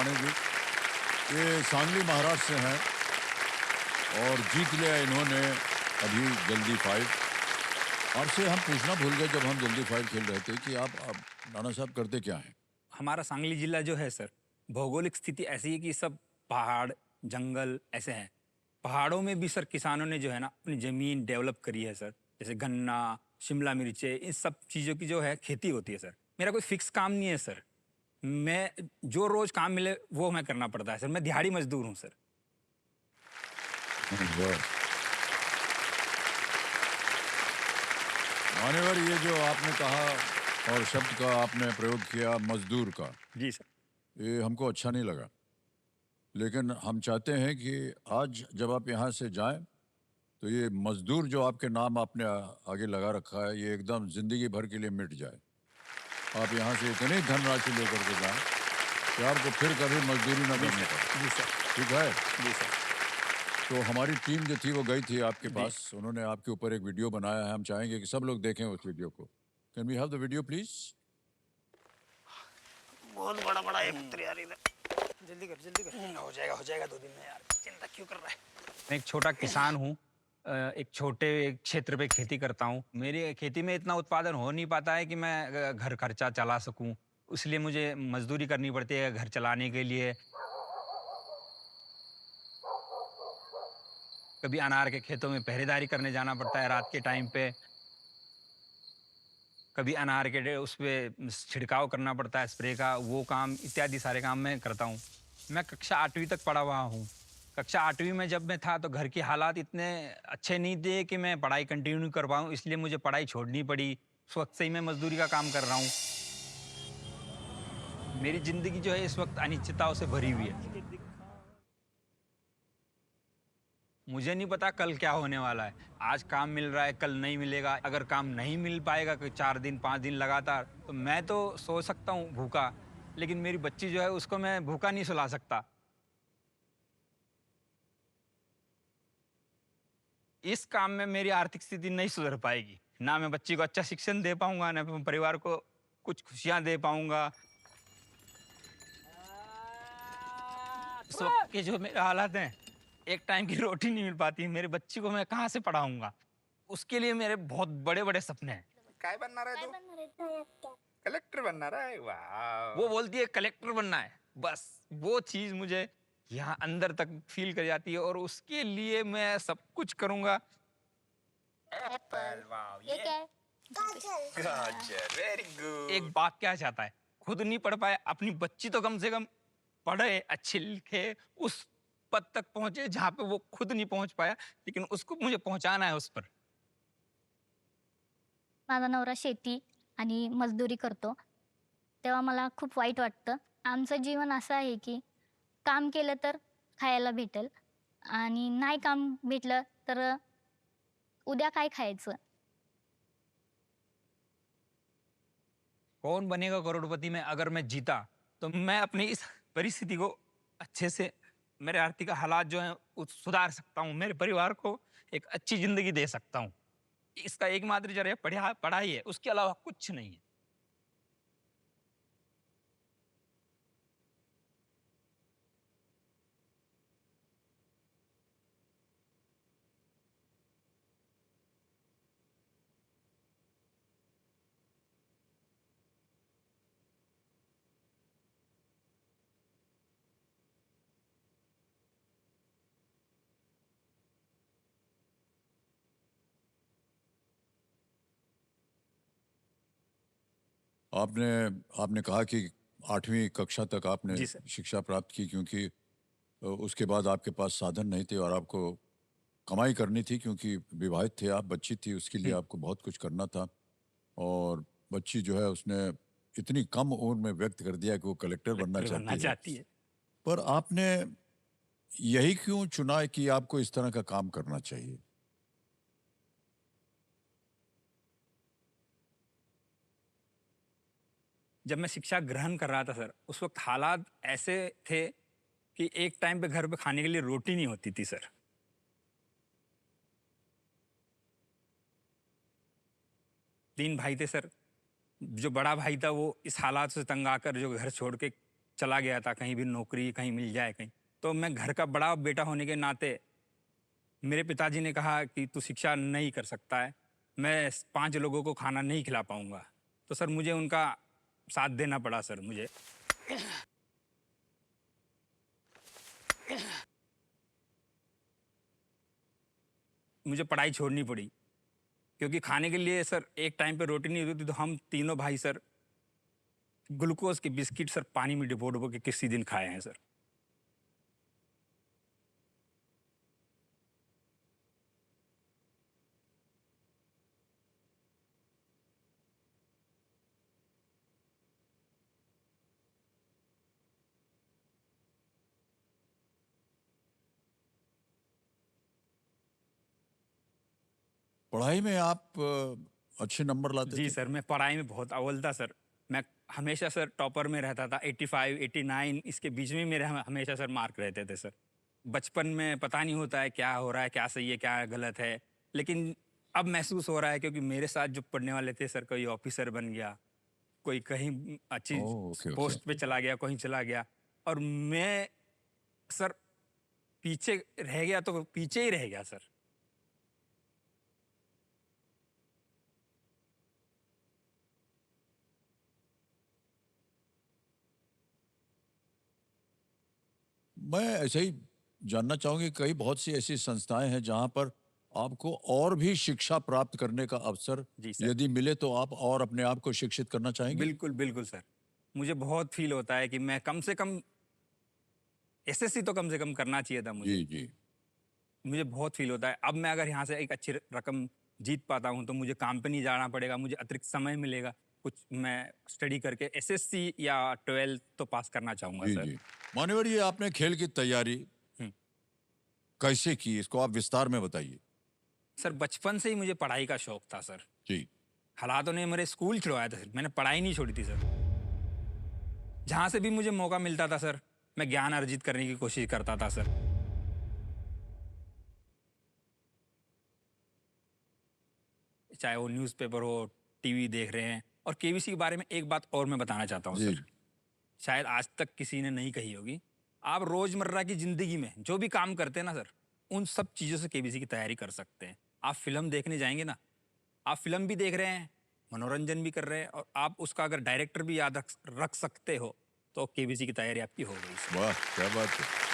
राणे जी। ये सांगली महाराष्ट्र से हैं और जीत लिया इन्होंने अभी जल्दी फाइव। आपसे हम पूछना भूल गए जब हम जल्दी फाइव खेल रहे थे कि आप राणा साहब करते क्या हैं? हमारा सांगली जिला जो है सर, भौगोलिक स्थिति ऐसी है कि सब पहाड़, जंगल ऐसे हैं। पहाड़ों में भी सर किसानों ने जो है ना अपनी ज़मीन डेवलप करी है सर। जैसे गन्ना, शिमला मिर्चें, इन सब चीज़ों की जो है खेती होती है सर। मेरा कोई फिक्स काम नहीं है सर। मैं जो रोज़ काम मिले वो मैं करना पड़ता है सर। मैं दिहाड़ी मज़दूर हूँ सर। बस। मान्यवर, ये जो आपने कहा और शब्द का आपने प्रयोग किया मजदूर का, जी सर। ये हमको अच्छा नहीं लगा। लेकिन हम चाहते हैं कि आज जब आप यहाँ से जाएं तो ये मजदूर जो आपके नाम आपने आगे लगा रखा है ये एकदम जिंदगी भर के लिए मिट जाए। आप यहाँ से इतनी धनराशि लेकर के जाएं कि आपको फिर कभी मजदूरी ना जी करनी सर। पड़े। जी सर। ठीक है? जी सर। तो हमारी टीम जो थी वो गई थी आपके जी। पास, उन्होंने आपके ऊपर एक वीडियो बनाया है। हम चाहेंगे कि सब लोग देखें उस वीडियो को। Can we have the video please? बहुत बड़ा बड़ा है पुत्र यार इधर। जल्दी कर, जल्दी कर। हो जाएगा 2 दिन में यार। चिंता क्यों कर रहा है? मैं एक छोटा किसान हूँ। एक छोटे क्षेत्र पे खेती करता हूँ। मेरी खेती में इतना उत्पादन हो नहीं पाता है कि मैं घर खर्चा चला सकूँ। इसलिए मुझे मज़दूरी करनी पड़ती है घर चलाने के लिए। कभी अनार के खेतों में पहरेदारी करने जाना पड़ता है रात के टाइम पे। कभी अनार के उस पे छिड़काव करना पड़ता है स्प्रे का, वो काम इत्यादि सारे काम मैं करता हूँ। मैं कक्षा 8वीं तक पढ़ा हुआ हूँ। कक्षा 8वीं में जब मैं था तो घर के हालात इतने अच्छे नहीं थे कि मैं पढ़ाई कंटिन्यू कर पाऊँ, इसलिए मुझे पढ़ाई छोड़नी पड़ी। उस वक़्त से ही मैं मज़दूरी का काम कर रहा हूँ। मेरी ज़िंदगी जो है इस वक़्त अनिश्चितताओं से भरी हुई है। मुझे नहीं पता कल क्या होने वाला है। आज काम मिल रहा है, कल नहीं मिलेगा। अगर काम नहीं मिल पाएगा कोई 4 दिन, 5 दिन लगातार, तो मैं तो सो सकता हूँ भूखा, लेकिन मेरी बच्ची जो है उसको मैं भूखा नहीं सुला सकता। इस काम में मेरी आर्थिक स्थिति नहीं सुधर पाएगी। ना मैं बच्ची को अच्छा शिक्षण दे पाऊँगा, ना मैं परिवार को कुछ खुशियाँ दे पाऊँगा। इस वक़्त के जो मेरे हालात हैं, एक टाइम की रोटी नहीं मिल पाती, मेरी बच्ची को मैं कहाँ से पढ़ाऊँगा? उसके लिए मेरे बहुत बड़े-बड़े सपने हैं। काय बनणार आहे तू? कलेक्टर बनणार आहे? वाह! वो बोलती है कलेक्टर बनना है, बस वो चीज़ मुझे यहाँ अंदर तक फ़ील कर जाती है और उसके लिए मैं सब कुछ करूँगा। एप्पल वाव! ये क्या है? गाजर वेरी एक गुड। बाप क्या चाहता है? खुद नहीं पढ़ पाए, अपनी बच्ची तो कम से कम पढ़े, अच्छे लिखे, उस पद तक पहुँचे जहाँ पे वो खुद नहीं पहुँच पाया, लेकिन उसको मुझे पहुँचाना है उस पर। माझा नवरा शेती आणि मजदुरी करतो. तेव्हा मला खूप वाईट वाटतं. आमचं जीवन असं आहे की काम केलं तर खायला भेटेल आणि नाही काम भेटलं तर उद्या काय खायचं? कौन बनेगा करोड़पति में अगर मैं जीता, तो मैं अपनी इस परिस्थिति को अच्छे से मेरे आर्थिक हालात जो हैं, सुधार सकता हूँ। मेरे परिवार को एक अच्छी ज़िंदगी दे सकता हूँ। इसका एकमात्र ज़रिया पढ़ाई है, उसके अलावा कुछ नहीं है। आपने आपने कहा कि 8वीं कक्षा तक आपने जी सर। शिक्षा प्राप्त की क्योंकि उसके बाद आपके पास साधन नहीं थे और आपको कमाई करनी थी क्योंकि विवाहित थे आप, बच्ची थी, उसके लिए हुँ, आपको बहुत कुछ करना था। और बच्ची जो है उसने इतनी कम उम्र में व्यक्त कर दिया कि वो कलेक्टर बनना कलेक्टर बनना चाहती है। चाहती है। पर आपने यही क्यों चुना कि आपको इस तरह का काम करना चाहिए? जब मैं शिक्षा ग्रहण कर रहा था सर, उस वक़्त हालात ऐसे थे कि एक टाइम पे घर पे खाने के लिए रोटी नहीं होती थी सर। 3 भाई थे सर। जो बड़ा भाई था वो इस हालात से तंग आकर जो घर छोड़ के चला गया था, कहीं भी नौकरी कहीं मिल जाए कहीं। तो मैं घर का बड़ा बेटा होने के नाते मेरे पिताजी ने कहा कि तू शिक्षा नहीं कर सकता है, मैं 5 लोगों को खाना नहीं खिला पाऊँगा। तो सर मुझे उनका साथ देना पड़ा सर मुझे। मुझे पढ़ाई छोड़नी पड़ी क्योंकि खाने के लिए सर एक टाइम पे रोटी नहीं होती थी, तो हम तीनों भाई सर ग्लूकोज़ के बिस्किट सर पानी में डुबो-डुबो के किसी दिन खाए हैं सर। पढ़ाई में आप अच्छे नंबर लाते जी थे? सर, मैं पढ़ाई में बहुत अव्वल था सर। मैं हमेशा सर टॉपर में रहता था, 85, 89 इसके बीच में ही मेरे हमेशा सर मार्क रहते थे सर। बचपन में पता नहीं होता है क्या हो रहा है, क्या सही है, क्या गलत है। लेकिन अब महसूस हो रहा है क्योंकि मेरे साथ जो पढ़ने वाले थे सर, कोई ऑफ़िसर बन गया, कोई कहीं अच्छी ओह! Okay, okay. पोस्ट पे चला गया, कहीं चला गया और मैं सर पीछे रह गया तो पीछे ही रह गया सर। मैं ऐसे ही जानना चाहूँगी, कई बहुत सी ऐसी संस्थाएँ हैं जहाँ पर आपको और भी शिक्षा प्राप्त करने का अवसर जी सर। यदि मिले तो आप और अपने आप को शिक्षित करना चाहेंगे? बिल्कुल, बिल्कुल सर। मुझे बहुत फ़ील होता है कि मैं कम से कम एसएससी तो कम से कम करना चाहिए था मुझे। जी, जी। मुझे बहुत फ़ील होता है। अब मैं अगर यहाँ से एक अच्छी रकम जीत पाता हूँ, तो मुझे काम पे नहीं जाना पड़ेगा, मुझे अतिरिक्त समय मिलेगा। कुछ मैं स्टडी करके एसएससी या 12th तो पास करना चाहूँगा जी, सर। जी। मान्यवर, ये आपने खेल की तैयारी हुँ। कैसे की? इसको आप विस्तार में बताइए। सर बचपन से ही मुझे पढ़ाई का शौक था सर। जी। हालातों ने मेरे स्कूल छुड़वाया था सर, मैंने पढ़ाई नहीं छोड़ी थी सर। जहाँ से भी मुझे मौका मिलता था सर, मैं ज्ञान अर्जित करने की कोशिश करता था सर। चाहे वो न्यूज़पेपर हो, टीवी देख रहे हैं और केबीसी के बारे में एक बात और मैं बताना चाहता हूँ जी। सर। शायद आज तक किसी ने नहीं कही होगी। आप रोज़मर्रा की ज़िंदगी में जो भी काम करते हैं ना सर, उन सब चीज़ों से केबीसी की तैयारी कर सकते हैं। आप फ़िल्म देखने जाएँगे ना, आप फ़िल्म भी देख रहे हैं, मनोरंजन भी कर रहे हैं और आप उसका अगर डायरेक्टर भी याद रख रख सकते हो, तो केबीसी की तैयारी आपकी हो गई सर। वाह! क्या बात है।